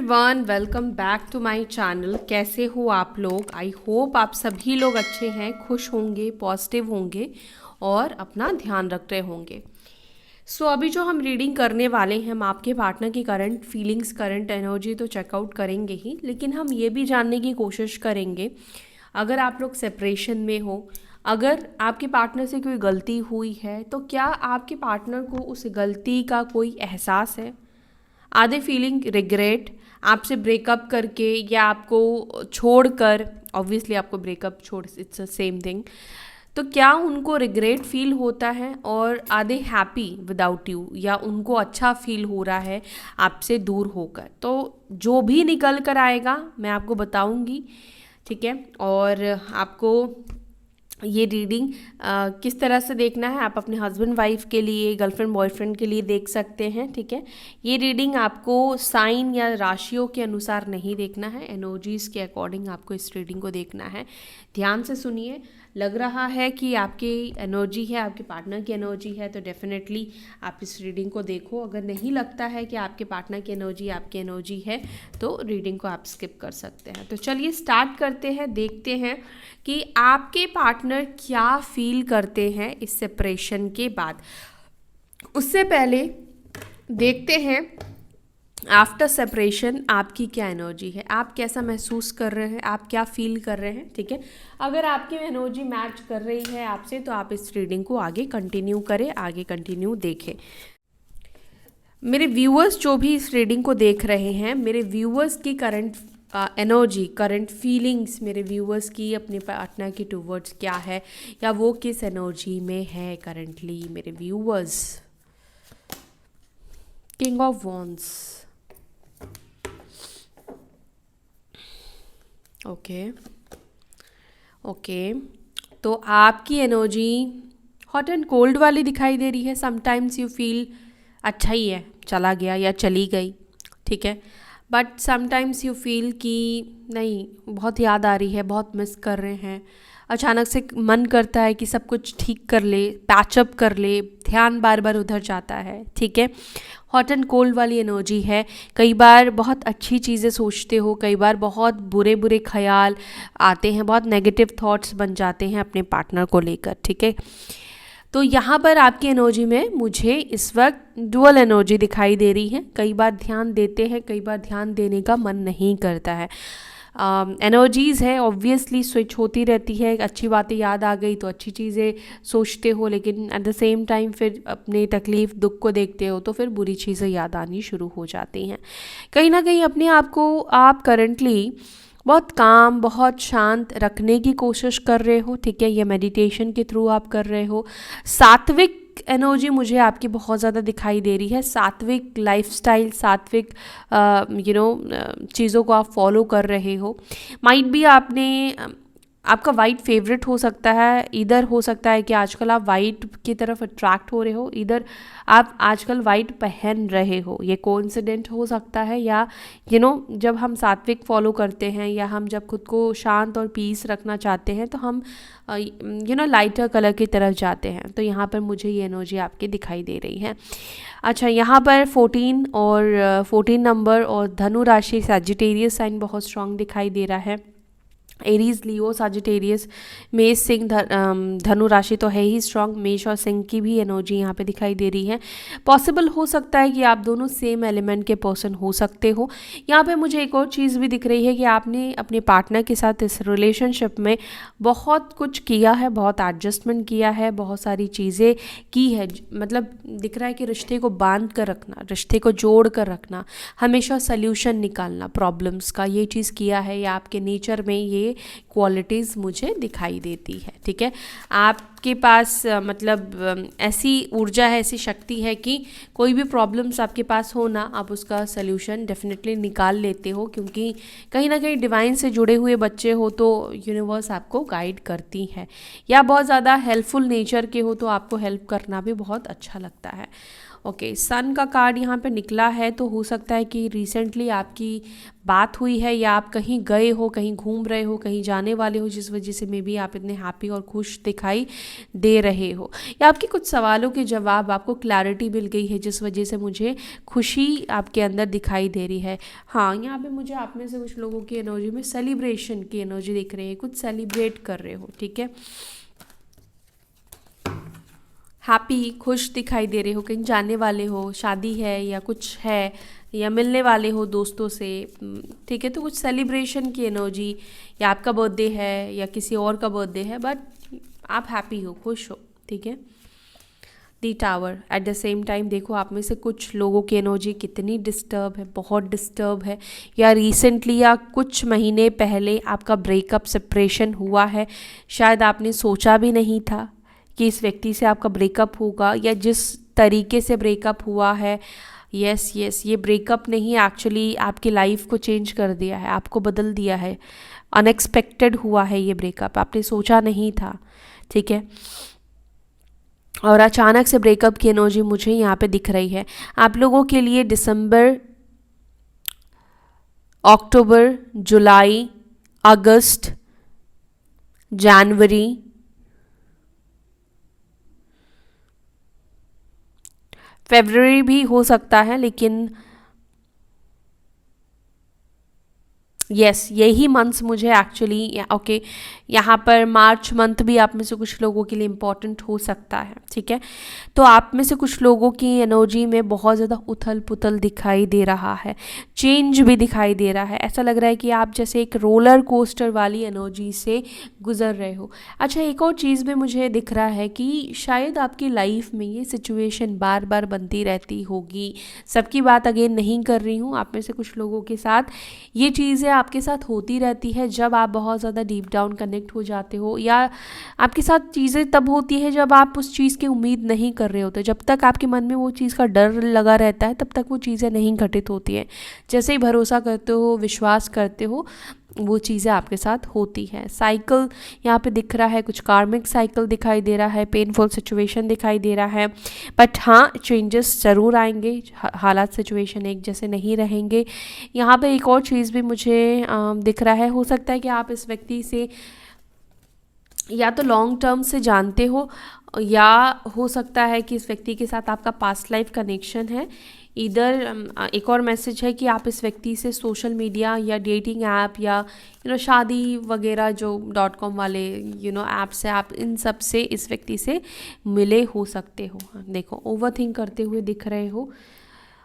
Everyone, welcome back to my channel. कैसे हो आप लोग? आई होप आप सभी लोग अच्छे हैं, खुश होंगे, पॉजिटिव होंगे और अपना ध्यान रख रहे होंगे। अभी जो हम रीडिंग करने वाले हैं, हम आपके पार्टनर की करंट फीलिंग्स, करंट एनर्जी तो चेकआउट करेंगे ही, लेकिन हम ये भी जानने की कोशिश करेंगे अगर आप लोग सेपरेशन में हो, अगर आपके पार्टनर से कोई गलती हुई है तो क्या आपके पार्टनर को उस गलती का कोई एहसास है? आर दे फीलिंग रिग्रेट आपसे ब्रेकअप करके या आपको छोड़कर? ऑब्वियसली आपको ब्रेकअप छोड़, इट्स अ सेम थिंग। तो क्या उनको रिग्रेट फील होता है और are they happy without you, या उनको अच्छा फील हो रहा है आपसे दूर होकर? तो जो भी निकल कर आएगा मैं आपको बताऊंगी, ठीक है। और आपको ये रीडिंग किस तरह से देखना है, आप अपने हस्बैंड वाइफ के लिए, गर्लफ्रेंड बॉयफ्रेंड के लिए देख सकते हैं, ठीक है। ये रीडिंग आपको साइन या राशियों के अनुसार नहीं देखना है, एनर्जीज के अकॉर्डिंग आपको इस रीडिंग को देखना है। ध्यान से सुनिए। लग रहा है कि आपकी एनर्जी है, आपके पार्टनर की एनर्जी है, तो डेफिनेटली आप इस रीडिंग को देखो। अगर नहीं लगता है कि आपके पार्टनर की एनर्जी आपकी एनर्जी है तो रीडिंग को आप स्किप कर सकते हैं। तो चलिए स्टार्ट करते हैं, देखते हैं कि आपके पार्टनर क्या फील करते हैं इस सेपरेशन के बाद। उससे पहले देखते हैं आफ्टर सेपरेशन आपकी क्या एनर्जी है, आप कैसा महसूस कर रहे हैं, आप क्या फील कर रहे हैं, ठीक है। अगर आपकी एनर्जी मैच कर रही है आपसे तो आप इस रीडिंग को आगे कंटिन्यू करें, आगे कंटिन्यू देखें। मेरे व्यूअर्स जो भी इस रीडिंग को देख रहे हैं, मेरे व्यूअर्स की करंट एनर्जी, करंट फीलिंग्स, मेरे व्यूअर्स की अपने पार्टनर की टूवर्ड्स क्या है, या वो किस एनर्जी में है करंटली मेरे viewers. King of wands, okay. तो आपकी एनर्जी हॉट एंड कोल्ड वाली दिखाई दे रही है। समटाइम्स यू फील अच्छा ही है, चला गया या चली गई, ठीक है। बट समटाइम्स यू फील कि नहीं, बहुत याद आ रही है, बहुत मिस कर रहे हैं। अचानक से मन करता है कि सब कुछ ठीक कर ले, पैचअप कर ले, ध्यान बार बार उधर जाता है, ठीक है। हॉट एंड कोल्ड वाली एनर्जी है। कई बार बहुत अच्छी चीज़ें सोचते हो, कई बार बहुत बुरे बुरे ख्याल आते हैं, बहुत नेगेटिव थॉट्स बन जाते हैं अपने पार्टनर को लेकर, ठीक है। तो यहाँ पर आपकी एनर्जी में मुझे इस वक्त डुअल एनर्जी दिखाई दे रही है। कई बार ध्यान देते हैं, कई बार ध्यान देने का मन नहीं करता है। एनर्जीज़ है, ऑब्वियसली स्विच होती रहती है। अच्छी बातें याद आ गई तो अच्छी चीज़ें सोचते हो, लेकिन एट द सेम टाइम फिर अपने तकलीफ़ दुख को देखते हो तो फिर बुरी चीज़ें याद आनी शुरू हो जाती हैं। कहीं ना कहीं अपने आप को आप करंटली बहुत काम, बहुत शांत रखने की कोशिश कर रहे हो, ठीक है। ये मेडिटेशन के थ्रू आप कर रहे हो। सात्विक एनर्जी मुझे आपकी बहुत ज़्यादा दिखाई दे रही है। सात्विक लाइफस्टाइल, सात्विक चीज़ों को आप फॉलो कर रहे हो। माइट भी आपका वाइट फेवरेट हो सकता है। इधर हो सकता है कि आजकल आप वाइट की तरफ अट्रैक्ट हो रहे हो, इधर आप आजकल वाइट पहन रहे हो। ये कोइंसिडेंट हो सकता है, या जब हम सात्विक फॉलो करते हैं या हम जब खुद को शांत और पीस रखना चाहते हैं तो हम लाइटर कलर की तरफ जाते हैं। तो यहाँ पर मुझे ये एनर्जी आपकी दिखाई दे रही है। अच्छा, यहाँ पर 14 नंबर और धनु राशि, सैजिटेरियस साइन बहुत स्ट्रांग दिखाई दे रहा है। एरीज, लियो, साजिटेरियस, मेष, सिंह, धनु राशि तो है ही स्ट्रांग। मेष और सिंह की भी एनर्जी यहाँ पे दिखाई दे रही है। पॉसिबल हो सकता है कि आप दोनों सेम एलिमेंट के पर्सन हो सकते हो। यहाँ पे मुझे एक और चीज़ भी दिख रही है कि आपने अपने पार्टनर के साथ इस रिलेशनशिप में बहुत कुछ किया है, बहुत एडजस्टमेंट किया है, बहुत सारी चीज़ें की है। मतलब दिख रहा है कि रिश्ते को बांध कर रखना, रिश्ते को जोड़ कर रखना, हमेशा सल्यूशन निकालना प्रॉब्लम्स का, ये चीज़ किया है, या आपके नेचर में ये क्वालिटीज़ मुझे दिखाई देती है, ठीक है। आपके पास ऐसी ऊर्जा है, ऐसी शक्ति है कि कोई भी प्रॉब्लम्स आपके पास हो ना, आप उसका सल्यूशन डेफिनेटली निकाल लेते हो, क्योंकि कहीं ना कहीं डिवाइन से जुड़े हुए बच्चे हो तो यूनिवर्स आपको गाइड करती है, या बहुत ज़्यादा हेल्पफुल नेचर के हो तो आपको हेल्प करना भी बहुत अच्छा लगता है। ओके, सन का कार्ड यहाँ पे निकला है, तो हो सकता है कि रिसेंटली आपकी बात हुई है या आप कहीं गए हो, कहीं घूम रहे हो, कहीं जाने वाले हो, जिस वजह से मे बी आप इतने हैप्पी और खुश दिखाई दे रहे हो, या आपके कुछ सवालों के जवाब, आपको क्लैरिटी मिल गई है जिस वजह से मुझे खुशी आपके अंदर दिखाई दे रही है। हाँ, यहाँ पे मुझे आप में से कुछ लोगों की एनर्जी में सेलिब्रेशन की एनर्जी दिख रही है, कुछ सेलिब्रेट कर रहे हो, ठीक है, हैप्पी खुश दिखाई दे रहे हो, कहीं जाने वाले हो, शादी है या कुछ है, या मिलने वाले हो दोस्तों से, ठीक है, तो कुछ सेलिब्रेशन की एनर्जी, या आपका बर्थडे है या किसी और का बर्थडे है, बट आप हैप्पी हो, खुश हो, ठीक है। The tower, at the same time देखो आप में से कुछ लोगों की एनर्जी कितनी डिस्टर्ब है, बहुत डिस्टर्ब है, या रिसेंटली या कुछ महीने पहले आपका ब्रेकअप सेपरेशन हुआ है, शायद आपने सोचा भी नहीं था कि इस व्यक्ति से आपका ब्रेकअप होगा, या जिस तरीके से ब्रेकअप हुआ है, यस ये ब्रेकअप ने ही एक्चुअली आपकी लाइफ को चेंज कर दिया है, आपको बदल दिया है, अनएक्सपेक्टेड हुआ है ये ब्रेकअप, आपने सोचा नहीं था, ठीक है। और अचानक से ब्रेकअप की एनर्जी मुझे यहाँ पे दिख रही है। आप लोगों के लिए दिसंबर, अक्टूबर, जुलाई, अगस्त, जनवरी, फरवरी भी हो सकता है, लेकिन यस यही मंथ्स मुझे एक्चुअली, ओके, यहाँ पर मार्च मंथ भी आप में से कुछ लोगों के लिए इम्पॉर्टेंट हो सकता है, ठीक है। तो आप में से कुछ लोगों की एनर्जी में बहुत ज़्यादा उथल पुथल दिखाई दे रहा है, चेंज भी दिखाई दे रहा है, ऐसा लग रहा है कि आप जैसे एक रोलर कोस्टर वाली एनर्जी से गुजर रहे हो। अच्छा, एक और चीज़ भी मुझे दिख रहा है कि शायद आपकी लाइफ में ये सिचुएशन बार बार बनती रहती होगी, सबकी बात अगेन नहीं कर रही हूँ, आप में से कुछ लोगों के साथ ये चीज़ें आपके साथ होती रहती है जब आप बहुत ज़्यादा डीप डाउन कनेक्ट हो जाते हो, या आपके साथ चीज़ें तब होती है जब आप उस चीज़ की उम्मीद नहीं कर रहे होते, जब तक आपके मन में वो चीज़ का डर लगा रहता है तब तक वो चीज़ें नहीं घटित होती हैं। जैसे ही भरोसा करते हो, विश्वास करते हो, वो चीज़ें आपके साथ होती हैं। साइकिल यहाँ पे दिख रहा है, कुछ कार्मिक साइकिल दिखाई दे रहा है, पेनफुल सिचुएशन दिखाई दे रहा है, बट हाँ चेंजेस ज़रूर आएंगे, हालात सिचुएशन एक जैसे नहीं रहेंगे। यहाँ पे एक और चीज़ भी मुझे दिख रहा है, हो सकता है कि आप इस व्यक्ति से या तो लॉन्ग टर्म से जानते हो, या हो सकता है कि इस व्यक्ति के साथ आपका पास्ट लाइफ कनेक्शन है। इधर एक और मैसेज है कि आप इस व्यक्ति से सोशल मीडिया या डेटिंग ऐप या शादी वगैरह जो .com वाले ऐप्स है, आप इन सब से इस व्यक्ति से मिले हो सकते हो। देखो ओवरथिंक करते हुए दिख रहे हो,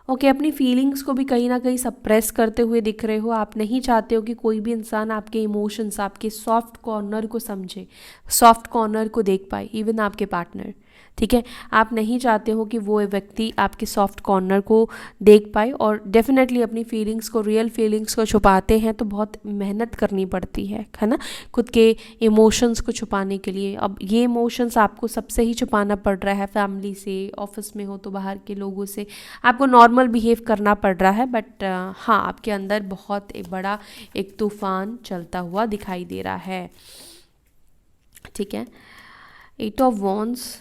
ओके, अपनी फीलिंग्स को भी कहीं ना कहीं सप्रेस करते हुए दिख रहे हो। आप नहीं चाहते हो कि कोई भी इंसान आपके इमोशंस, आपके सॉफ्ट कॉर्नर को समझे, सॉफ्ट कॉर्नर को देख पाए, इवन आपके पार्टनर, ठीक है। आप नहीं चाहते हो कि वो व्यक्ति आपके सॉफ्ट कॉर्नर को देख पाए, और डेफिनेटली अपनी फीलिंग्स को, रियल फीलिंग्स को छुपाते हैं तो बहुत मेहनत करनी पड़ती है ना, खुद के इमोशंस को छुपाने के लिए। अब ये इमोशंस आपको सबसे ही छुपाना पड़ रहा है, फैमिली से, ऑफिस में हो तो बाहर के लोगों से, आपको नॉर्मल बिहेव करना पड़ रहा है, बट हाँ आपके अंदर बहुत एक बड़ा एक तूफान चलता हुआ दिखाई दे रहा है, ठीक है। 8 ऑफ वॉन्ड्स,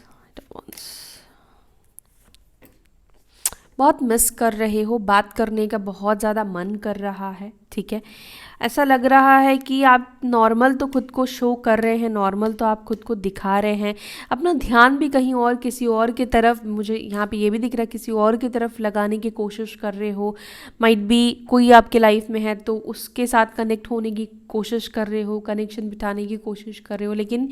बहुत मिस कर रहे हो, बात करने का बहुत ज़्यादा मन कर रहा है, ठीक है। ऐसा लग रहा है कि आप नॉर्मल तो खुद को शो कर रहे हैं, नॉर्मल तो आप खुद को दिखा रहे हैं, अपना ध्यान भी कहीं और, किसी और की तरफ, मुझे यहाँ पे ये भी दिख रहा है किसी और की तरफ लगाने की कोशिश कर रहे हो। माइट बी कोई आपके लाइफ में है तो उसके साथ कनेक्ट होने की कोशिश कर रहे हो, कनेक्शन बिठाने की कोशिश कर रहे हो, लेकिन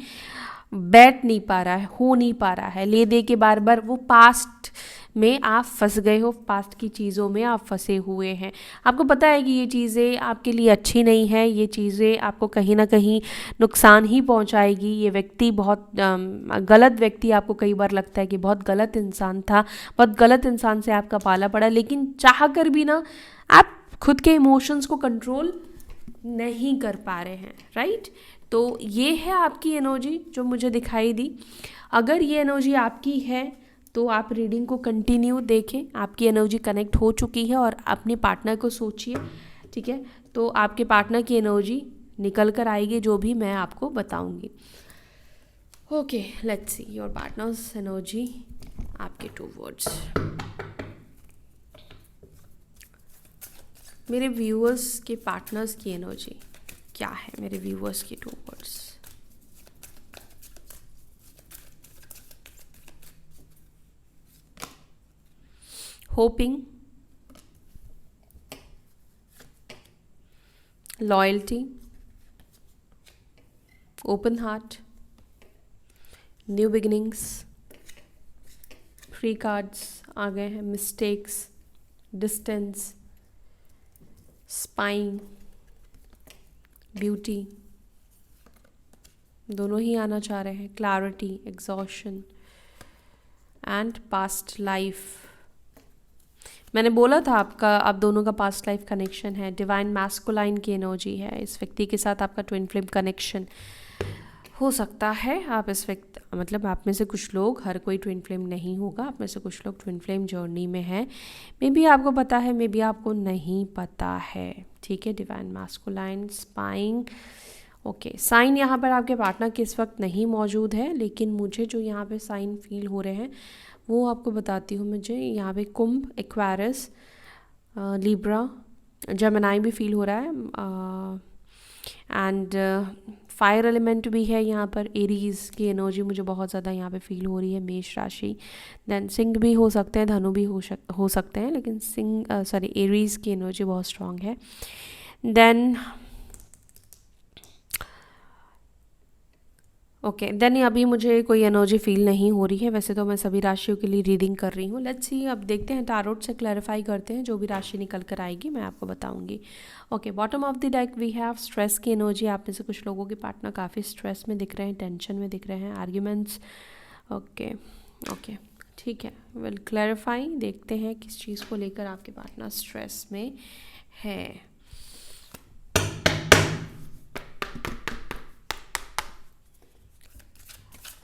बैठ नहीं पा रहा है, हो नहीं पा रहा है, ले दे के बार बार वो पास्ट में आप फंस गए हो, पास्ट की चीज़ों में आप फंसे हुए हैं। आपको पता है कि ये चीज़ें आपके लिए अच्छी नहीं है, ये चीज़ें आपको कहीं ना कहीं नुकसान ही पहुंचाएगी। ये व्यक्ति बहुत गलत व्यक्ति आपको कई बार लगता है कि बहुत गलत इंसान था, बहुत गलत इंसान से आपका पाला पड़ा, लेकिन चाह कर भी ना आप खुद के इमोशंस को कंट्रोल नहीं कर पा रहे हैं, राइट। तो ये है आपकी एनर्जी जो मुझे दिखाई दी। अगर ये एनर्जी आपकी है तो आप रीडिंग को कंटिन्यू देखें, आपकी एनर्जी कनेक्ट हो चुकी है, और अपने पार्टनर को सोचिए, ठीक है। तो आपके पार्टनर की एनर्जी निकल कर आएगी, जो भी मैं आपको बताऊंगी। Okay, let's see your partners energy, आपके 2 वर्ड्स। मेरे व्यूअर्स के पार्टनर्स की एनर्जी क्या है? मेरे व्यूअर्स की towards hoping, loyalty, open heart, new beginnings, free cards आ गए हैं, मिस्टेक्स, डिस्टेंस, स्पाइंग, ब्यूटी, दोनों ही आना चाह रहे हैं, clarity, exhaustion and past life. मैंने बोला था आप दोनों का पास्ट लाइफ कनेक्शन है, डिवाइन मैस्कुलाइन की एनर्जी है। इस व्यक्ति के साथ आपका ट्विन फ्लेम कनेक्शन हो सकता है। आप इस व्यक्ति मतलब आप में से कुछ लोग, हर कोई ट्विन फ्लेम नहीं होगा, आप में से कुछ लोग ट्विन फ्लेम जर्नी में है। मे बी आपको पता है, मे बी आपको नहीं पता है, ठीक है। Divine masculine, spying, okay. Sign यहाँ पर आपके पार्टनर के इस वक्त नहीं मौजूद है, लेकिन मुझे जो यहाँ पे साइन फील हो रहे हैं वो आपको बताती हूँ। मुझे यहाँ पे कुंभ, एक्वेरियस, लिब्रा, जेमिनी भी फील हो रहा है, एंड फायर एलिमेंट भी है यहाँ पर। एरीज की एनर्जी मुझे बहुत ज़्यादा यहाँ पे फील हो रही है, मेष राशि। देन सिंह भी हो सकते हैं, धनु भी हो सकते हैं, लेकिन एरीज की एनर्जी बहुत स्ट्रांग है। देन ओके, देन अभी मुझे कोई एनर्जी फील नहीं हो रही है। वैसे तो मैं सभी राशियों के लिए रीडिंग कर रही हूँ। लेट्स सी, अब देखते हैं, टारोट से क्लैरिफाई करते हैं। जो भी राशि निकल कर आएगी मैं आपको बताऊंगी। Okay, bottom of the deck we have stress की एनर्जी। आप में से कुछ लोगों के पार्टनर काफ़ी स्ट्रेस में दिख रहे हैं, टेंशन में दिख रहे हैं, आर्ग्यूमेंट्स। ओके ओके, ठीक है, विल क्लैरिफाई। देखते हैं किस चीज़ को लेकर आपके पार्टनर स्ट्रेस में है।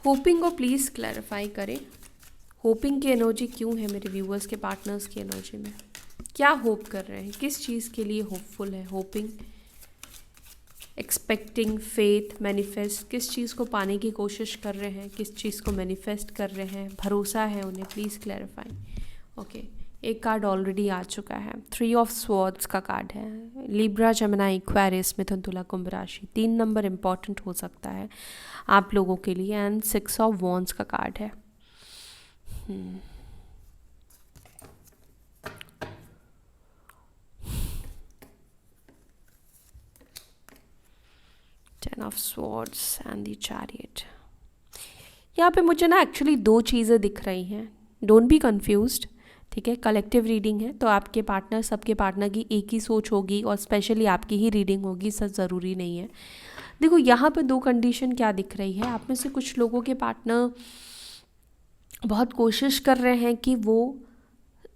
होपिंग को प्लीज़ क्लैरिफाई करें। होपिंग की एनर्जी क्यों है मेरे व्यूअर्स के पार्टनर्स की एनर्जी में? क्या होप कर रहे हैं, किस चीज़ के लिए होपफुल है? होपिंग, एक्सपेक्टिंग, फेथ, मैनिफेस्ट, किस चीज़ को पाने की कोशिश कर रहे हैं, किस चीज़ को मैनिफेस्ट कर रहे हैं, भरोसा है उन्हें, प्लीज़ क्लैरिफाई। ओके, एक कार्ड ऑलरेडी आ चुका है, 3 ऑफ स्वॉर्ड्स का कार्ड है। लिब्रा, जेमिनी, एक्वेरियस, मिथुन, तुला, कुंभ राशि। 3 नंबर इंपॉर्टेंट हो सकता है आप लोगों के लिए, एंड 6 ऑफ वॉन्ड्स का कार्ड है। 10 of swords and the chariot. यहाँ पे मुझे ना एक्चुअली 2 चीज़ें दिख रही हैं, डोंट बी कंफ्यूज्ड, ठीक है। कलेक्टिव रीडिंग है, तो आपके पार्टनर, सबके पार्टनर की एक ही सोच होगी और स्पेशली आपकी ही रीडिंग होगी, सच ज़रूरी नहीं है। देखो यहाँ पे 2 कंडीशन क्या दिख रही है। आप में से कुछ लोगों के पार्टनर बहुत कोशिश कर रहे हैं कि वो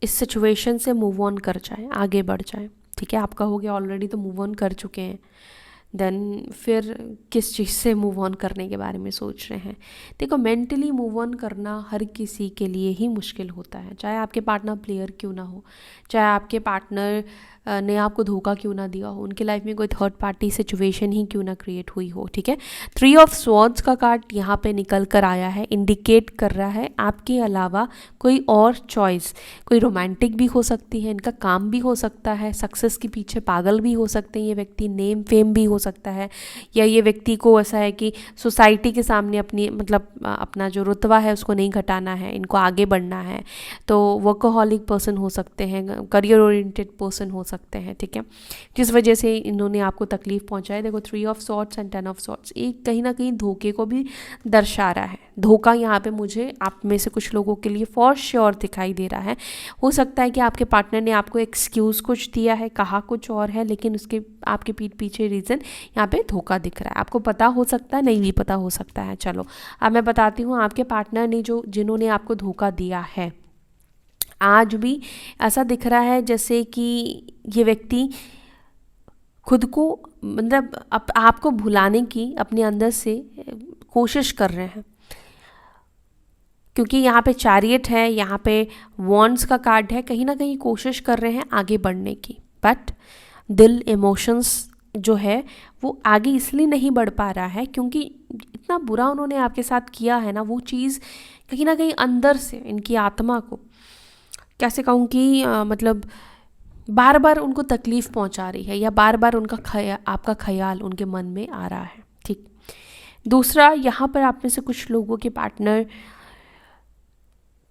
इस सिचुएशन से मूव ऑन कर जाए, आगे बढ़ जाए, ठीक है। आपका हो गया ऑलरेडी, तो मूव ऑन कर चुके हैं। देन फिर किस चीज़ से मूव ऑन करने के बारे में सोच रहे हैं। देखो, मेंटली मूव ऑन करना हर किसी के लिए ही मुश्किल होता है, चाहे आपके पार्टनर प्लेयर क्यों ना हो, चाहे आपके पार्टनर ने आपको धोखा क्यों ना दिया हो, उनके लाइफ में कोई थर्ड पार्टी सिचुएशन ही क्यों ना क्रिएट हुई हो, ठीक है। 3 ऑफ स्वॉर्ड्स का कार्ड यहाँ पे निकल कर आया है, इंडिकेट कर रहा है आपके अलावा कोई और चॉइस, कोई रोमांटिक भी हो सकती है, इनका काम भी हो सकता है, सक्सेस के पीछे पागल भी हो सकते हैं ये व्यक्ति, नेम फेम भी हो सकता है, या ये व्यक्ति को ऐसा है कि सोसाइटी के सामने अपनी मतलब अपना जो रुतबा है उसको नहीं घटाना है, इनको आगे बढ़ना है। तो वर्कोहॉलिक पर्सन हो सकते हैं, करियर ओरिएंटेड पर्सन हो सकते हैं, ठीक है, जिस वजह से इन्होंने आपको तकलीफ पहुंचाई। देखो, 3 of swords and 10 of swords एक कहीं ना कहीं धोखे को भी दर्शा रहा है। धोखा यहाँ पे मुझे आप में से कुछ लोगों के लिए फॉर श्योर दिखाई दे रहा है। हो सकता है कि आपके पार्टनर ने आपको एक्सक्यूज़ कुछ दिया है, कहा कुछ और है, लेकिन उसके आपके पीठ पीछे रीज़न यहाँ पे धोखा दिख रहा है। आपको पता हो सकता है, नहीं भी पता हो सकता है। चलो अब मैं बताती हूँ, आपके पार्टनर ने जिन्होंने आपको धोखा दिया है, आज भी ऐसा दिख रहा है जैसे कि ये व्यक्ति खुद को मतलब आपको भुलाने की अपने अंदर से कोशिश कर रहे हैं, क्योंकि यहाँ पे चैरियट है, यहाँ पे वॉन्ड्स का कार्ड है, कहीं ना कहीं कोशिश कर रहे हैं आगे बढ़ने की, बट दिल, इमोशंस जो है वो आगे इसलिए नहीं बढ़ पा रहा है क्योंकि इतना बुरा उन्होंने आपके साथ किया है ना, वो चीज़ कहीं ना कहीं अंदर से इनकी आत्मा को कैसे कहूँ कि मतलब बार बार उनको तकलीफ़ पहुंचा रही है या बार बार आपका ख्याल उनके मन में आ रहा है। ठीक। दूसरा, यहाँ पर आप में से कुछ लोगों के पार्टनर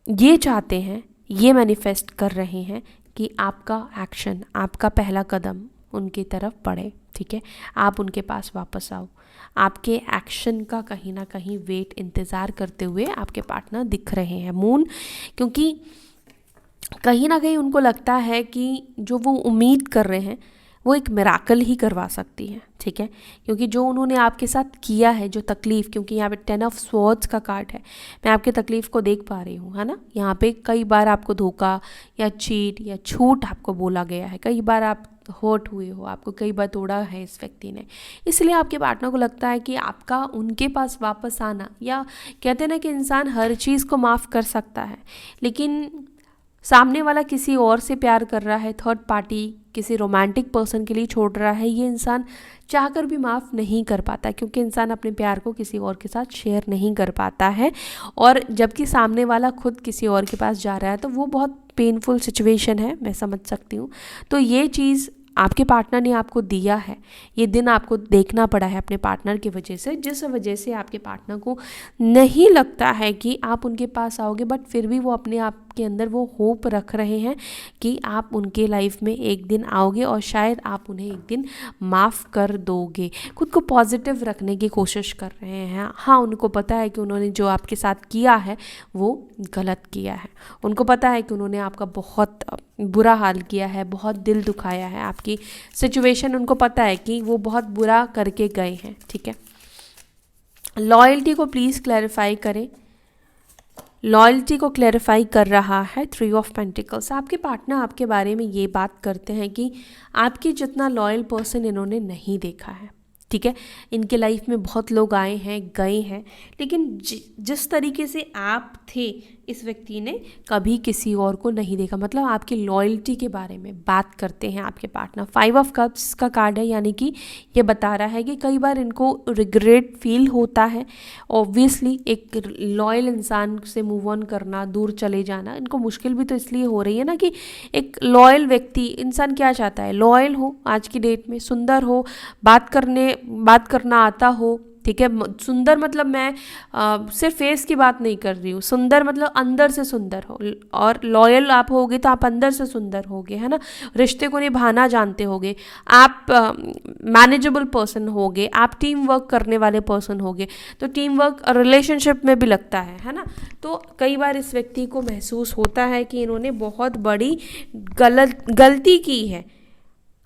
ये चाहते हैं, ये मैनिफेस्ट कर रहे हैं कि आपका एक्शन, आपका पहला कदम उनकी तरफ बढ़े। ठीक है, आप उनके पास वापस आओ। आपके एक्शन का कहीं ना कहीं वेट इंतज़ार करते हुए आपके पार्टनर दिख रहे हैं मून, क्योंकि कहीं ना कहीं उनको लगता है कि जो वो उम्मीद कर रहे हैं वो एक मिराकल ही करवा सकती है। ठीक है, क्योंकि जो उन्होंने आपके साथ किया है, जो तकलीफ़, क्योंकि यहाँ पे 10 ऑफ स्वॉर्ड्स का कार्ड है, मैं आपकी तकलीफ़ को देख पा रही हूँ, है ना। यहाँ पे कई बार आपको धोखा या चीट या झूठ आपको बोला गया है, कई बार आप हर्ट हुए हो, आपको कई बार तोड़ा है इस व्यक्ति ने, इसलिए आपके पार्टनर को लगता है कि आपका उनके पास वापस आना, या कहते हैं ना कि इंसान हर चीज़ को माफ़ कर सकता है, लेकिन सामने वाला किसी और से प्यार कर रहा है, थर्ड पार्टी किसी रोमांटिक पर्सन के लिए छोड़ रहा है, ये इंसान चाहकर भी माफ़ नहीं कर पाता, क्योंकि इंसान अपने प्यार को किसी और के साथ शेयर नहीं कर पाता है। और जबकि सामने वाला खुद किसी और के पास जा रहा है तो वो बहुत पेनफुल सिचुएशन है, मैं समझ सकती हूँ। तो ये चीज़ आपके पार्टनर ने आपको दिया है, ये दिन आपको देखना पड़ा है अपने पार्टनर की वजह से, जिस वजह से आपके पार्टनर को नहीं लगता है कि आप उनके पास आओगे, बट फिर भी वो अपने आप के अंदर वो होप रख रहे हैं कि आप उनके लाइफ में एक दिन आओगे और शायद आप उन्हें एक दिन माफ़ कर दोगे। खुद को पॉजिटिव रखने की कोशिश कर रहे हैं। हाँ, उनको पता है कि उन्होंने जो आपके साथ किया है वो गलत किया है, उनको पता है कि उन्होंने आपका बहुत बुरा हाल किया है, बहुत दिल दुखाया है, आपकी सिचुएशन उनको पता है कि वो बहुत बुरा करके गए हैं। ठीक है, लॉयल्टी को प्लीज़ क्लैरिफाई करें। लॉयल्टी को क्लैरिफाई कर रहा है 3 ऑफ पेंटिकल्स। आपके पार्टनर आपके बारे में ये बात करते हैं कि आपके जितना लॉयल पर्सन इन्होंने नहीं देखा है। ठीक है, इनके लाइफ में बहुत लोग आए हैं, गए हैं, लेकिन जिस तरीके से आप थे इस व्यक्ति ने कभी किसी और को नहीं देखा। मतलब आपकी लॉयल्टी के बारे में बात करते हैं आपके पार्टनर। 5 ऑफ कप्स का कार्ड है, यानी कि ये बता रहा है कि कई बार इनको रिग्रेट फील होता है। ऑब्वियसली एक लॉयल इंसान से मूव ऑन करना, दूर चले जाना इनको मुश्किल भी तो इसलिए हो रही है ना कि एक लॉयल व्यक्ति, इंसान क्या चाहता है, लॉयल हो, आज की डेट में सुंदर हो, बात करना आता हो। ठीक है, सुंदर मतलब मैं सिर्फ फेस की बात नहीं कर रही हूँ, सुंदर मतलब अंदर से सुंदर हो, और लॉयल आप होगे तो आप अंदर से सुंदर होगे, है ना। रिश्ते को निभाना जानते होगे आप, मैनेजेबल पर्सन होगे आप, टीम वर्क करने वाले पर्सन होगे। तो टीम वर्क रिलेशनशिप में भी लगता है ना। तो कई बार इस व्यक्ति को महसूस होता है कि इन्होंने बहुत बड़ी गलती की है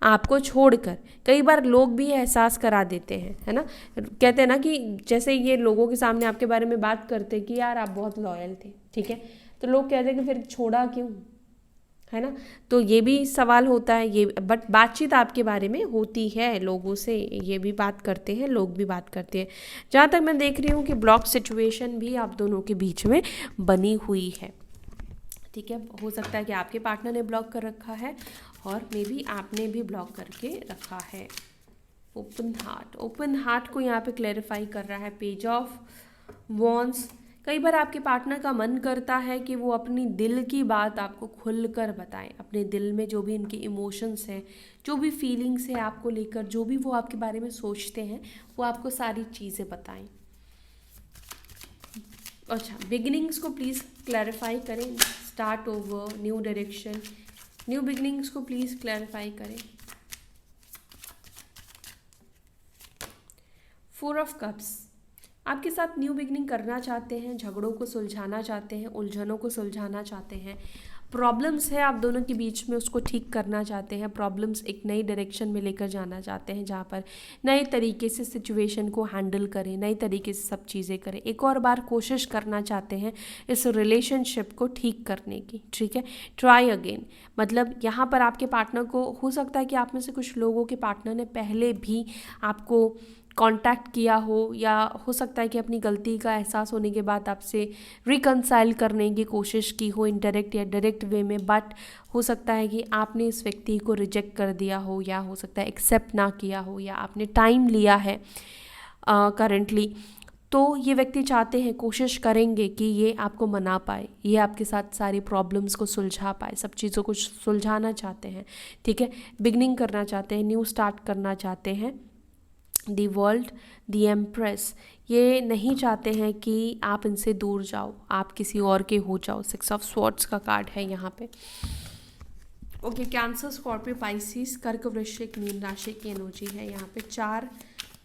आपको छोड़कर। कई बार लोग भी एहसास करा देते हैं, है ना। कहते हैं ना कि जैसे ये लोगों के सामने आपके बारे में बात करते हैं कि यार आप बहुत लॉयल थे, ठीक है, तो लोग कहते हैं कि फिर छोड़ा क्यों, है ना। तो ये भी सवाल होता है, ये बट बातचीत आपके बारे में होती है लोगों से, ये भी बात करते हैं, लोग भी बात करते हैं। जहाँ तक मैं देख रही हूँ कि ब्लॉक सिचुएशन भी आप दोनों के बीच में बनी हुई है। ठीक है, हो सकता है कि आपके पार्टनर ने ब्लॉक कर रखा है और मे बी आपने भी ब्लॉक करके रखा है। ओपन हार्ट को यहाँ पे क्लैरिफाई कर रहा है पेज ऑफ वॉन्ड्स। कई बार आपके पार्टनर का मन करता है कि वो अपनी दिल की बात आपको खुलकर बताएं, अपने दिल में जो भी इनके इमोशंस हैं, जो भी फीलिंग्स है आपको लेकर, जो भी वो आपके बारे में सोचते हैं, वो आपको सारी चीज़ें बताएं। अच्छा, बिगिनिंग्स को प्लीज़ क्लैरिफाई करें, start over, new direction, new beginnings को प्लीज़ क्लैरिफाई करें। 4 ऑफ कप्स, आपके साथ न्यू बिगिनिंग करना चाहते हैं, झगड़ों को सुलझाना चाहते हैं, उलझनों को सुलझाना चाहते हैं, प्रॉब्लम्स है आप दोनों के बीच में उसको ठीक करना चाहते हैं, प्रॉब्लम्स एक नई डायरेक्शन में लेकर जाना चाहते हैं, जहाँ पर नए तरीके से सिचुएशन को हैंडल करें, नई तरीके से सब चीज़ें करें, एक और बार कोशिश करना चाहते हैं इस रिलेशनशिप को ठीक करने की। ठीक है, ट्राई अगेन, मतलब यहाँ पर आपके पार्टनर को हो सकता है कि आप में से कुछ लोगों के पार्टनर ने पहले भी आपको कांटेक्ट किया हो, या हो सकता है कि अपनी गलती का एहसास होने के बाद आपसे रिकंसाइल करने की कोशिश की हो, इनडायरेक्ट या डायरेक्ट वे में, बट हो सकता है कि आपने इस व्यक्ति को रिजेक्ट कर दिया हो, या हो सकता है एक्सेप्ट ना किया हो, या आपने टाइम लिया है करेंटली। तो ये व्यक्ति चाहते हैं, कोशिश करेंगे कि ये आपको मना पाए, ये आपके साथ सारी प्रॉब्लम्स को सुलझा पाए, सब चीज़ों को सुलझाना चाहते हैं, ठीक है, बिगनिंग करना चाहते हैं, न्यू स्टार्ट करना चाहते हैं। दी वर्ल्ड, दी एम्प्रेस, ये नहीं चाहते हैं कि आप इनसे दूर जाओ, आप किसी और के हो जाओ। 6 ऑफ स्वॉर्ड्स का कार्ड है यहाँ पे। ओके, कैंसर, स्कॉर्पियो, पाइसिस, कर्क, वृश्चिक, मीन राशि की एनर्जी है यहाँ पे। 4,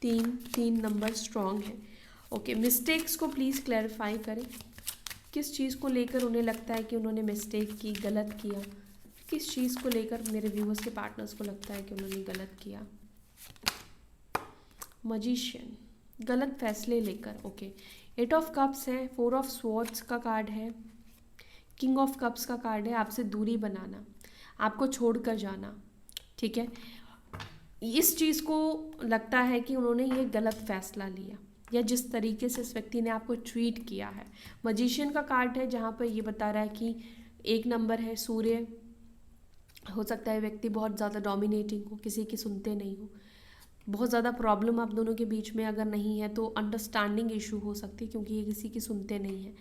3 नंबर स्ट्रॉन्ग है। ओके, मिस्टेक्स को प्लीज़ क्लैरिफाई करें। किस चीज़ को लेकर उन्हें लगता है कि उन्होंने मिस्टेक की, गलत किया? किस चीज़ को लेकर मेरे व्यूअर्स के पार्टनर्स को लगता है कि उन्होंने गलत किया? मजिशियन, गलत फैसले लेकर। ओके, 8 ऑफ कप्स है, 4 ऑफ स्वॉर्ड्स का कार्ड है, किंग ऑफ कप्स का कार्ड है। आपसे दूरी बनाना, आपको छोड़कर जाना, ठीक है। इस चीज़ को लगता है कि उन्होंने ये गलत फैसला लिया, या जिस तरीके से इस व्यक्ति ने आपको ट्रीट किया है। मजिशियन का कार्ड है जहाँ पर ये बता रहा है कि 1 नंबर है सूर्य। हो सकता है व्यक्ति बहुत ज़्यादा डोमिनेटिंग हो, किसी की सुनते नहीं हो, बहुत ज़्यादा प्रॉब्लम आप दोनों के बीच में अगर नहीं है तो अंडरस्टैंडिंग इशू हो सकती है, क्योंकि ये किसी की सुनते नहीं है।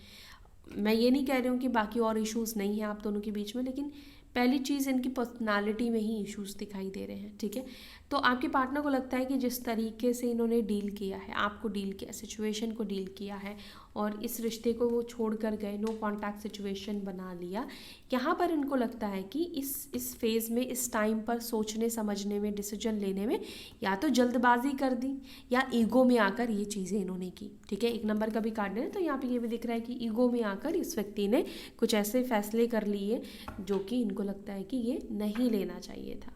मैं ये नहीं कह रही हूँ कि बाकी और इश्यूज़ नहीं हैं आप दोनों के बीच में, लेकिन पहली चीज़ इनकी पर्सनालिटी में ही इश्यूज़ दिखाई दे रहे हैं, ठीक है। तो आपके पार्टनर को लगता है कि जिस तरीके से इन्होंने डील किया है, आपको डील किया, सिचुएशन को डील किया है, और इस रिश्ते को वो छोड़ कर गए, नो कॉन्टैक्ट सिचुएशन बना लिया, यहाँ पर इनको लगता है कि इस फेज़ में, इस टाइम पर सोचने समझने में, डिसीजन लेने में या तो जल्दबाजी कर दी या ईगो में आकर ये चीज़ें इन्होंने की, ठीक है। 1 नंबर का भी कार्ड है तो यहाँ पे ये भी दिख रहा है कि ईगो में आकर इस व्यक्ति ने कुछ ऐसे फैसले कर लिए जो कि इनको लगता है कि ये नहीं लेना चाहिए था,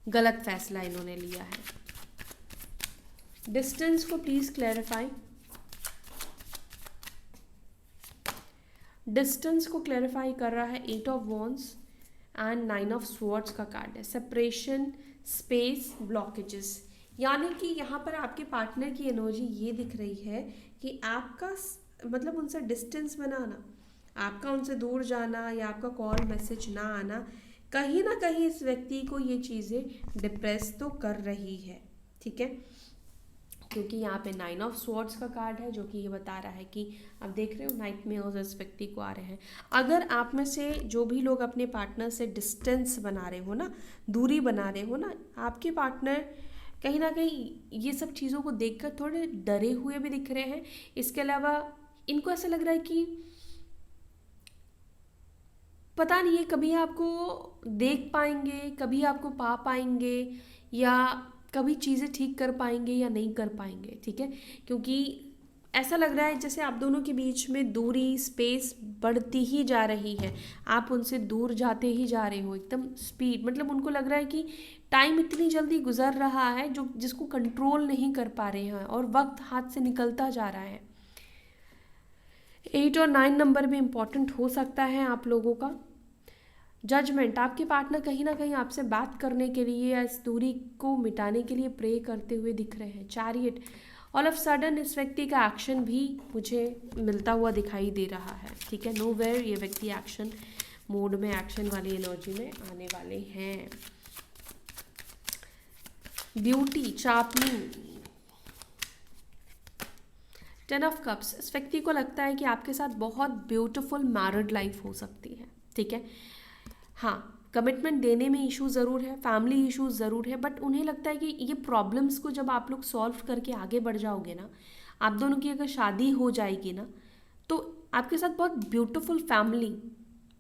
गलत फैसला इन्होंने लिया है। डिस्टेंस को प्लीज क्लैरिफाई। डिस्टेंस को क्लैरिफाई कर रहा है 8 of wands and 9 of swords का कार्ड है। सेपरेशन, स्पेस, ब्लॉकेजेस, यानी कि यहाँ पर आपके पार्टनर की एनर्जी ये दिख रही है कि आपका मतलब उनसे डिस्टेंस बनाना, आपका उनसे दूर जाना या आपका कॉल मैसेज ना आना, कहीं ना कहीं इस व्यक्ति को ये चीज़ें डिप्रेस तो कर रही है, ठीक है। क्योंकि यहाँ पे 9 ऑफ स्वॉर्ड्स का कार्ड है जो कि ये बता रहा है कि आप देख रहे हो नाइटमेयर्स इस व्यक्ति को आ रहे हैं। अगर आप में से जो भी लोग अपने पार्टनर से डिस्टेंस बना रहे हो ना, दूरी बना रहे हो ना, आपके पार्टनर कहीं ना कहीं ये सब चीज़ों को देखकर थोड़े डरे हुए भी दिख रहे हैं। इसके अलावा इनको ऐसा लग रहा है कि पता नहीं है कभी आपको देख पाएंगे, कभी आपको पा पाएंगे, या कभी चीज़ें ठीक कर पाएंगे या नहीं कर पाएंगे, ठीक है। क्योंकि ऐसा लग रहा है जैसे आप दोनों के बीच में दूरी, स्पेस बढ़ती ही जा रही है, आप उनसे दूर जाते ही जा रहे हो एकदम स्पीड। मतलब उनको लग रहा है कि टाइम इतनी जल्दी गुजर रहा है जो जिसको कंट्रोल नहीं कर पा रहे हैं, और वक्त हाथ से निकलता जा रहा है। 8 और 9 नंबर भी इम्पॉर्टेंट हो सकता है आप लोगों का। जजमेंट, आपके पार्टनर कहीं ना कहीं आपसे बात करने के लिए या इस दूरी को मिटाने के लिए प्रे करते हुए दिख रहे हैं। चैरियट, ऑल ऑफ सडन इस व्यक्ति का एक्शन भी मुझे मिलता हुआ दिखाई दे रहा है, ठीक है। नोवेयर ये व्यक्ति एक्शन मोड में, एक्शन वाली एनर्जी में आने वाले हैं। ब्यूटी, चापनी, 10 ऑफ कप्स, इस व्यक्ति को लगता है कि आपके साथ बहुत ब्यूटीफुल मैरिड लाइफ हो सकती है, ठीक है। हाँ, कमिटमेंट देने में इशू ज़रूर है, फैमिली इशूज़ ज़रूर है, बट उन्हें लगता है कि ये प्रॉब्लम्स को जब आप लोग सॉल्व करके आगे बढ़ जाओगे ना, आप दोनों की अगर शादी हो जाएगी ना, तो आपके साथ बहुत ब्यूटीफुल फैमिली,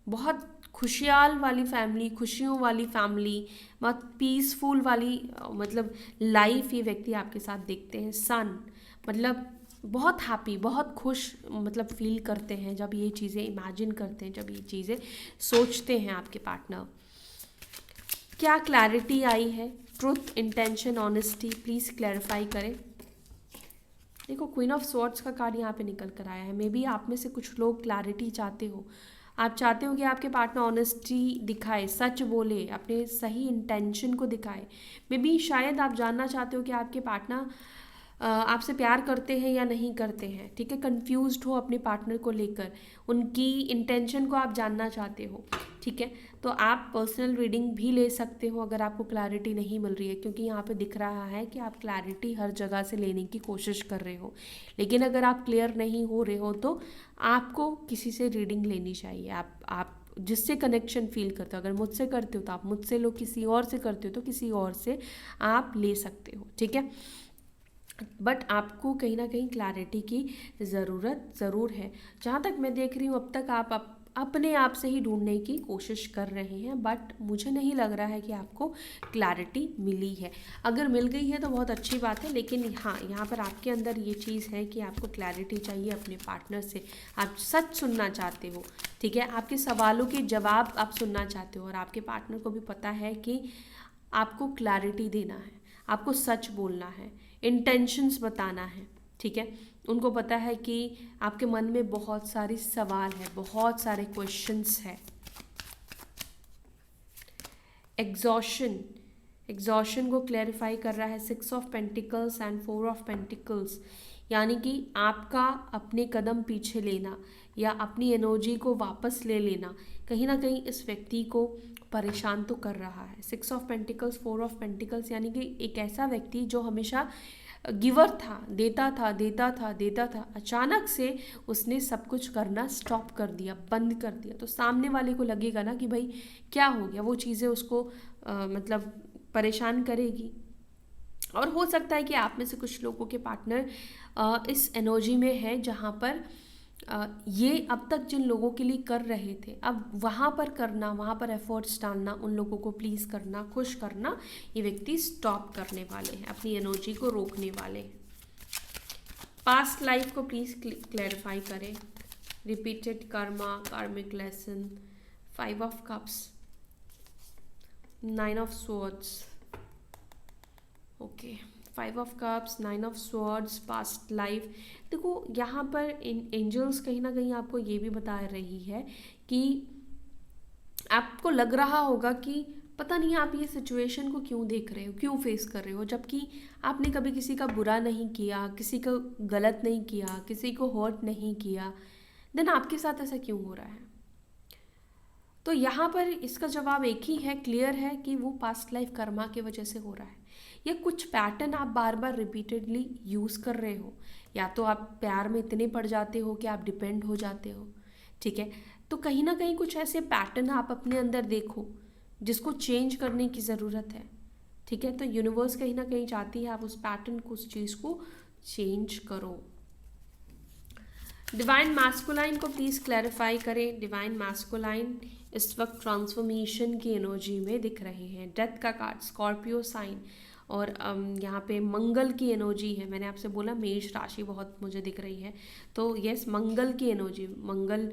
बहुत खुशहाल वाली फैमिली, खुशियों वाली फैमिली, बहुत पीसफुल वाली मतलब लाइफ ये व्यक्ति आपके साथ देखते हैं। सन मतलब बहुत हैप्पी, बहुत खुश मतलब फील करते हैं जब ये चीज़ें इमेजिन करते हैं, जब ये चीज़ें सोचते हैं आपके पार्टनर। क्या क्लैरिटी आई है? Truth, intention, honesty, please clarify करें। देखो क्वीन ऑफ स्वॉर्ड्स का कार्ड यहाँ पे निकल कर आया है। मे बी आप में से कुछ लोग क्लैरिटी चाहते हो, आप चाहते हो कि आपके पार्टनर ऑनेस्टी दिखाए, सच बोले, अपने सही इंटेंशन को दिखाए। मे बी शायद आप जानना चाहते हो कि आपके पार्टनर आपसे प्यार करते हैं या नहीं करते हैं, ठीक है। कंफ्यूज्ड हो अपने पार्टनर को लेकर, उनकी इंटेंशन को आप जानना चाहते हो, ठीक है। तो आप पर्सनल रीडिंग भी ले सकते हो अगर आपको क्लैरिटी नहीं मिल रही है, क्योंकि यहाँ पे दिख रहा है कि आप क्लैरिटी हर जगह से लेने की कोशिश कर रहे हो, लेकिन अगर आप क्लियर नहीं हो रहे हो तो आपको किसी से रीडिंग लेनी चाहिए। आप जिससे कनेक्शन फील करते हो, अगर मुझसे करते हो तो आप मुझसे लो, किसी और से करते हो तो किसी और से आप ले सकते हो, ठीक है। बट आपको कहीं ना कहीं क्लैरिटी की ज़रूरत ज़रूर है। जहाँ तक मैं देख रही हूँ अब तक आप अपने आप से ही ढूंढने की कोशिश कर रहे हैं, बट मुझे नहीं लग रहा है कि आपको क्लैरिटी मिली है। अगर मिल गई है तो बहुत अच्छी बात है, लेकिन हाँ, यहाँ पर आपके अंदर ये चीज़ है कि आपको क्लैरिटी चाहिए अपने पार्टनर से। आप सच सुनना चाहते हो, ठीक है, आपके सवालों के जवाब आप सुनना चाहते हो, और आपके पार्टनर को भी पता है कि आपको क्लैरिटी देना है, आपको सच बोलना है, इंटेंशंस बताना है, ठीक है। उनको पता है कि आपके मन में बहुत सारी सवाल है, बहुत सारे क्वेश्चंस है। एग्जॉशन को क्लैरिफाई कर रहा है 6 of pentacles and 4 of pentacles, यानी कि आपका अपने कदम पीछे लेना या अपनी एनर्जी को वापस ले लेना कहीं ना कहीं इस व्यक्ति को परेशान तो कर रहा है। 6 ऑफ पेंटिकल्स 4 ऑफ पेंटिकल्स, यानी कि एक ऐसा व्यक्ति जो हमेशा गिवर था, देता था देता था देता था, अचानक से उसने सब कुछ करना स्टॉप कर दिया, बंद कर दिया, तो सामने वाले को लगेगा ना कि भाई क्या हो गया, वो चीज़ें उसको मतलब परेशान करेगी। और हो सकता है कि आप में से कुछ लोगों के पार्टनर इस एनर्जी में है जहाँ पर ये अब तक जिन लोगों के लिए कर रहे थे, अब वहाँ पर करना, वहाँ पर एफर्ट्स डालना, उन लोगों को प्लीज़ करना, खुश करना, ये व्यक्ति स्टॉप करने वाले हैं, अपनी एनर्जी को रोकने वाले हैं। पास्ट लाइफ को प्लीज़ क्लैरिफाई करें। रिपीटेड कर्मा, कार्मिक lesson, 5 of cups, 9 of swords, okay, 5 of cups, 9 of swords, past life. देखो यहाँ पर एंजल्स कहीं ना कहीं आपको ये भी बता रही है कि आपको लग रहा होगा कि पता नहीं आप ये सिचुएशन को क्यों देख रहे हो, क्यों फेस कर रहे हो, जबकि आपने कभी किसी का बुरा नहीं किया, किसी को गलत नहीं किया, किसी को हर्ट नहीं किया, देन आपके साथ ऐसा क्यों हो रहा है। तो यहाँ पर इसका जवाब एक ही है, क्लियर है, कि वो पास्ट लाइफ कर्मा की वजह से हो रहा है, या कुछ पैटर्न आप बार बार रिपीटेडली यूज़ कर रहे हो, या तो आप प्यार में इतने पड़ जाते हो कि आप डिपेंड हो जाते हो, ठीक है। तो कहीं ना कहीं कुछ ऐसे पैटर्न आप अपने अंदर देखो जिसको चेंज करने की ज़रूरत है, ठीक है। तो यूनिवर्स कहीं ना कहीं चाहती है आप उस पैटर्न को, उस चीज़ को चेंज करो। डिवाइन मैस्कुलाइन को प्लीज़ क्लैरिफाई करें। डिवाइन मैस्कुलाइन इस वक्त ट्रांसफॉर्मेशन की एनर्जी में दिख रहे हैं। डेथ का कार्ड, स्कॉर्पियो साइन, और यहाँ पे मंगल की एनर्जी है। मैंने आपसे बोला मेष राशि बहुत मुझे दिख रही है, तो यस, मंगल की एनर्जी, मंगल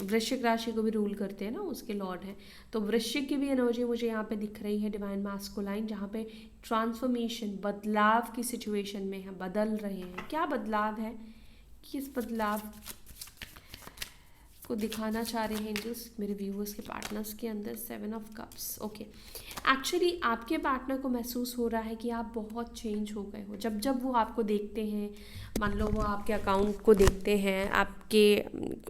वृश्चिक राशि को भी रूल करते हैं ना, उसके लॉर्ड हैं, तो वृश्चिक की भी एनर्जी मुझे यहाँ पे दिख रही है। डिवाइन मैस्कुलाइन जहाँ पे ट्रांसफॉर्मेशन, बदलाव की सिचुएशन में है, बदल रहे हैं। क्या बदलाव है, किस बदलाव को दिखाना चाह रहे हैं एंजल्स मेरे व्यूअर्स के पार्टनर्स के अंदर। 7 ऑफ कप्स, ओके। एक्चुअली आपके पार्टनर को महसूस हो रहा है कि आप बहुत चेंज हो गए हो। जब जब वो आपको देखते हैं, मान लो वो आपके अकाउंट को देखते हैं, आपके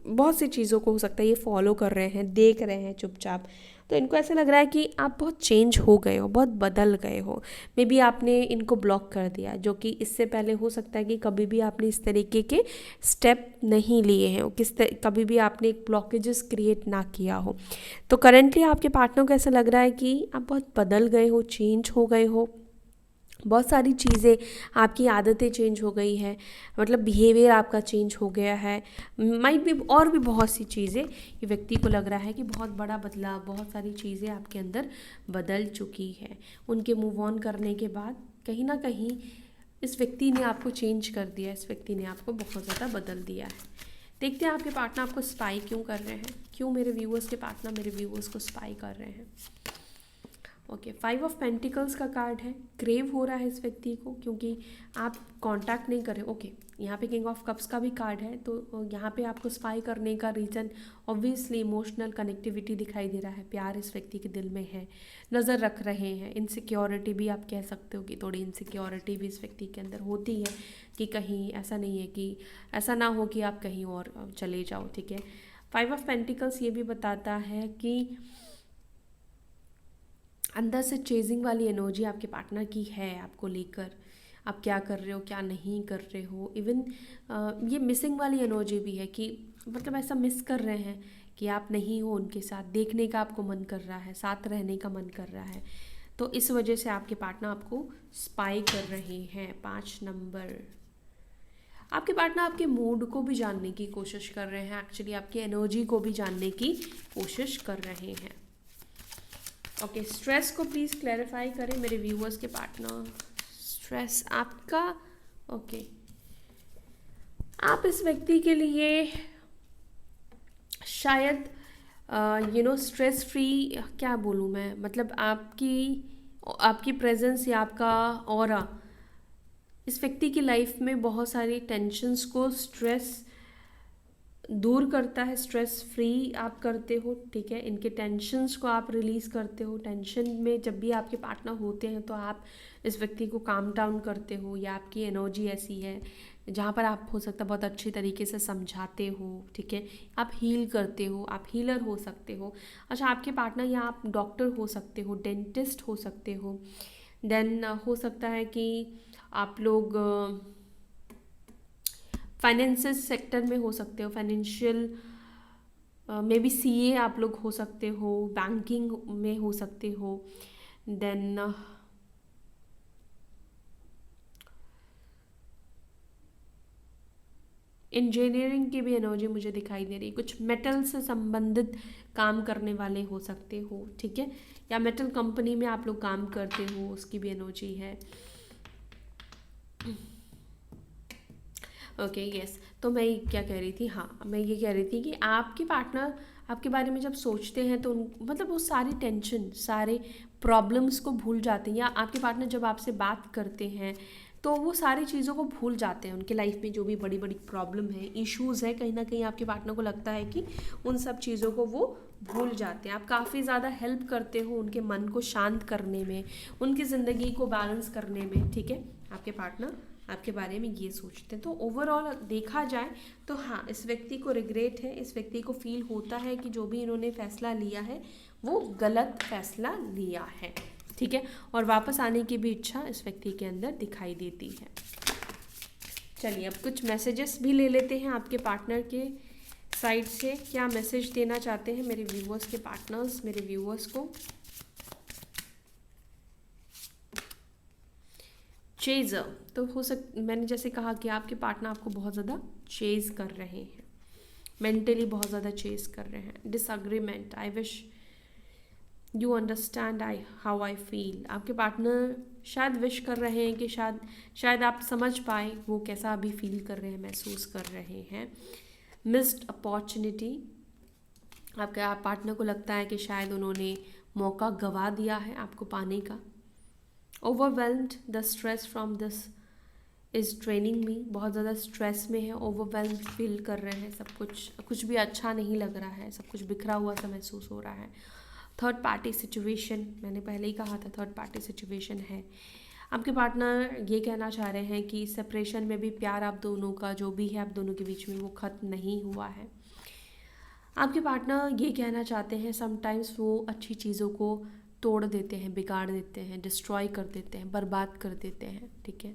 बहुत सी चीज़ों को हो सकता है ये फॉलो कर रहे हैं, देख रहे हैं चुपचाप, तो इनको ऐसा लग रहा है कि आप बहुत चेंज हो गए हो, बहुत बदल गए हो। मे बी आपने इनको ब्लॉक कर दिया, जो कि इससे पहले हो सकता है कि कभी भी आपने इस तरीके के स्टेप नहीं लिए हैं, कभी भी आपने एक ब्लॉकेजेस क्रिएट ना किया हो। तो करेंटली आपके पार्टनर को ऐसा लग रहा है कि आप बहुत बदल गए हो, चेंज हो गए हो, बहुत सारी चीज़ें, आपकी आदतें चेंज हो गई है, मतलब बिहेवियर आपका चेंज हो गया है, माइट भी और भी बहुत सी चीज़ें। ये व्यक्ति को लग रहा है कि बहुत बड़ा बदलाव, बहुत सारी चीज़ें आपके अंदर बदल चुकी है। उनके मूव ऑन करने के बाद कहीं ना कहीं इस व्यक्ति ने आपको चेंज कर दिया, इस व्यक्ति ने आपको बहुत ज़्यादा बदल दिया है। देखते हैं आपके पार्टनर आपको स्पाई क्यों कर रहे हैं, क्यों मेरे व्यूअर्स के पार्टनर मेरे व्यूअर्स को स्पाई कर रहे हैं। ओके, 5 ऑफ पेंटिकल्स का कार्ड है। क्रेव हो रहा है इस व्यक्ति को, क्योंकि आप कांटेक्ट नहीं कर रहे। ओके, यहाँ पे किंग ऑफ कप्स का भी कार्ड है, तो यहाँ पे आपको स्पाई करने का रीज़न ऑब्वियसली इमोशनल कनेक्टिविटी दिखाई दे रहा है। प्यार इस व्यक्ति के दिल में है, नज़र रख रहे हैं। इनसिक्योरिटी भी आप कह सकते हो कि थोड़ी इनसिक्योरिटी भी इस व्यक्ति के अंदर होती है, कि कहीं ऐसा नहीं है कि ऐसा ना हो कि आप कहीं और चले जाओ, ठीक है। फाइव ऑफ पेंटिकल्स ये भी बताता है कि अंदर से चेजिंग वाली एनर्जी आपके पार्टनर की है आपको लेकर, आप क्या कर रहे हो क्या नहीं कर रहे हो। इवन ये मिसिंग वाली एनर्जी भी है कि मतलब ऐसा मिस कर रहे हैं कि आप नहीं हो उनके साथ, देखने का आपको मन कर रहा है, साथ रहने का मन कर रहा है। तो इस वजह से आपके पार्टनर आपको स्पाई कर रहे हैं। 5 नंबर, आपके पार्टनर आपके मूड को भी जानने की कोशिश कर रहे हैं, एक्चुअली आपकी एनर्जी को भी जानने की कोशिश कर रहे हैं। ओके, स्ट्रेस को प्लीज़ क्लैरिफाई करें मेरे व्यूअर्स के पार्टनर। स्ट्रेस आपका, ओके, आप इस व्यक्ति के लिए शायद स्ट्रेस फ्री, क्या बोलूँ मैं, मतलब आपकी प्रेजेंस या आपका ऑरा इस व्यक्ति की लाइफ में बहुत सारी टेंशन्स को स्ट्रेस दूर करता है, स्ट्रेस फ्री आप करते हो, ठीक है। इनके टेंशन्स को आप रिलीज़ करते हो। टेंशन में जब भी आपके पार्टनर होते हैं तो आप इस व्यक्ति को काम डाउन करते हो, या आपकी एनर्जी ऐसी है जहाँ पर आप हो सकता है बहुत अच्छी तरीके से समझाते हो, ठीक है। आप हील करते हो, आप हीलर हो सकते हो। अच्छा, आपके पार्टनर या आप डॉक्टर हो सकते हो, डेंटिस्ट हो सकते हो। देन हो सकता है कि आप लोग फाइनेंसिस सेक्टर में हो सकते हो, फाइनेंशियल मे बी सीए आप लोग हो सकते हो, बैंकिंग में हो सकते हो। देन इंजीनियरिंग की भी एनर्जी मुझे दिखाई दे रही है। कुछ मेटल से संबंधित काम करने वाले हो सकते हो, ठीक है, या मेटल कंपनी में आप लोग काम करते हो, उसकी भी एनर्जी है। Okay, yes. तो मैं क्या कह रही थी, हाँ, मैं ये कह रही थी कि आपके पार्टनर आपके बारे में जब सोचते हैं तो मतलब वो सारी टेंशन, सारे प्रॉब्लम्स को भूल जाते हैं, या आपके पार्टनर जब आपसे बात करते हैं तो वो सारी चीज़ों को भूल जाते हैं। उनके लाइफ में जो भी बड़ी बड़ी प्रॉब्लम है, इश्यूज़ है, कहीं ना कहीं आपके पार्टनर को लगता है कि उन सब चीज़ों को वो भूल जाते हैं। आप काफ़ी ज़्यादा हेल्प करते हो उनके मन को शांत करने में, उनकी ज़िंदगी को बैलेंस करने में, ठीक है। आपके पार्टनर आपके बारे में ये सोचते हैं। तो ओवरऑल देखा जाए तो हाँ, इस व्यक्ति को रिग्रेट है, इस व्यक्ति को फील होता है कि जो भी इन्होंने फैसला लिया है वो गलत फैसला लिया है, ठीक है। और वापस आने की भी इच्छा इस व्यक्ति के अंदर दिखाई देती है। चलिए, अब कुछ मैसेजेस भी ले लेते हैं आपके पार्टनर के साइड से। क्या मैसेज देना चाहते हैं मेरे व्यूअर्स के पार्टनर्स, मेरे व्यूअर्स को। चेज़र, तो मैंने जैसे कहा कि आपके पार्टनर आपको बहुत ज़्यादा चेज़ कर रहे हैं, मेंटली बहुत ज़्यादा चेज़ कर रहे हैं। Disagreement, I wish you understand how I feel. आपके पार्टनर शायद विश कर रहे हैं कि शायद आप समझ पाए वो कैसा अभी फील कर रहे हैं, महसूस कर रहे हैं। मिस्ड अपॉर्चुनिटी, आपके पार्टनर को लगता है कि शायद उन्होंने मौका गंवा दिया है आपको पाने का। Overwhelmed, the stress from this is training me, बहुत ज़्यादा स्ट्रेस में है, ओवरवेल्म्ड फील कर रहे हैं, सब कुछ भी अच्छा नहीं लग रहा है, सब कुछ बिखरा हुआ सा महसूस हो रहा है। थर्ड पार्टी सिचुएशन, मैंने पहले ही कहा था थर्ड पार्टी सिचुएशन है। आपके पार्टनर ये कहना चाह रहे हैं कि सेपरेशन में भी प्यार आप दोनों का जो भी है आप दोनों के बीच में वो ख़त्म नहीं हुआ है। आपके पार्टनर ये कहना चाहते हैं समटाइम्स वो अच्छी चीज़ों को तोड़ देते हैं, बिगाड़ देते हैं, डिस्ट्रॉय कर देते हैं, बर्बाद कर देते हैं, ठीक है।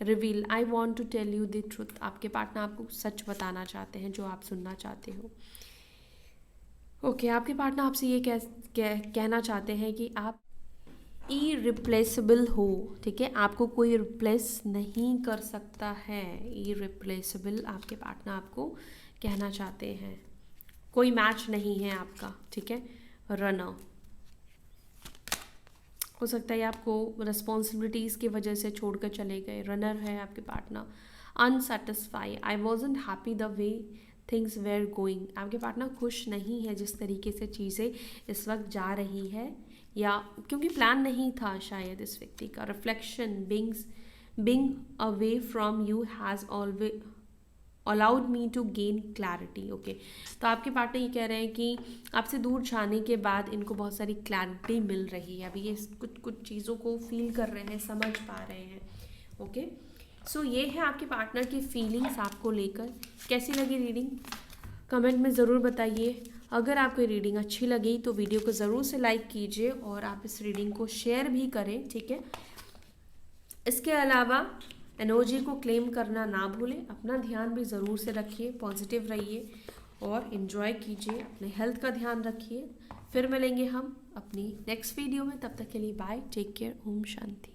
Reveal, I want to tell you the truth, आपके पार्टनर आपको सच बताना चाहते हैं जो आप सुनना चाहते हो। ओके, आपके पार्टनर आपसे ये कहना चाहते हैं कि आप इरिप्लेसेबल हो, ठीक है, आपको कोई रिप्लेस नहीं कर सकता है। इरिप्लेसेबल आपके पार्टनर आपको कहना चाहते हैं, कोई मैच नहीं है आपका, ठीक है। रनर, हो सकता है आपको रिस्पॉन्सिबिलिटीज़ की वजह से छोड़कर चले गए। रनर है आपके partner. Unsatisfied, I wasn't happy the way things were going, आपके पार्टनर खुश नहीं है जिस तरीके से चीज़ें इस वक्त जा रही है, या क्योंकि प्लान नहीं था शायद इस व्यक्ति का। Reflection, being away from you has always allowed me to gain clarity. Okay, तो आपके पार्टनर ये कह रहे हैं कि आपसे दूर जाने के बाद इनको बहुत सारी क्लैरिटी मिल रही है। अभी ये कुछ चीज़ों को फील कर रहे हैं, समझ पा रहे हैं। ओके, सो ये है आपके पार्टनर की फीलिंग्स आपको लेकर। कैसी लगी रीडिंग कमेंट में ज़रूर बताइए। अगर आपको रीडिंग अच्छी लगी तो वीडियो को ज़रूर से लाइक कीजिए और आप इस रीडिंग को शेयर भी करें, ठीक है। इसके अलावा एनर्जी को क्लेम करना ना भूलें, अपना ध्यान भी ज़रूर से रखिए, पॉजिटिव रहिए और इन्जॉय कीजिए, अपने हेल्थ का ध्यान रखिए। फिर मिलेंगे हम अपनी नेक्स्ट वीडियो में, तब तक के लिए bye, take care, Om Shanti.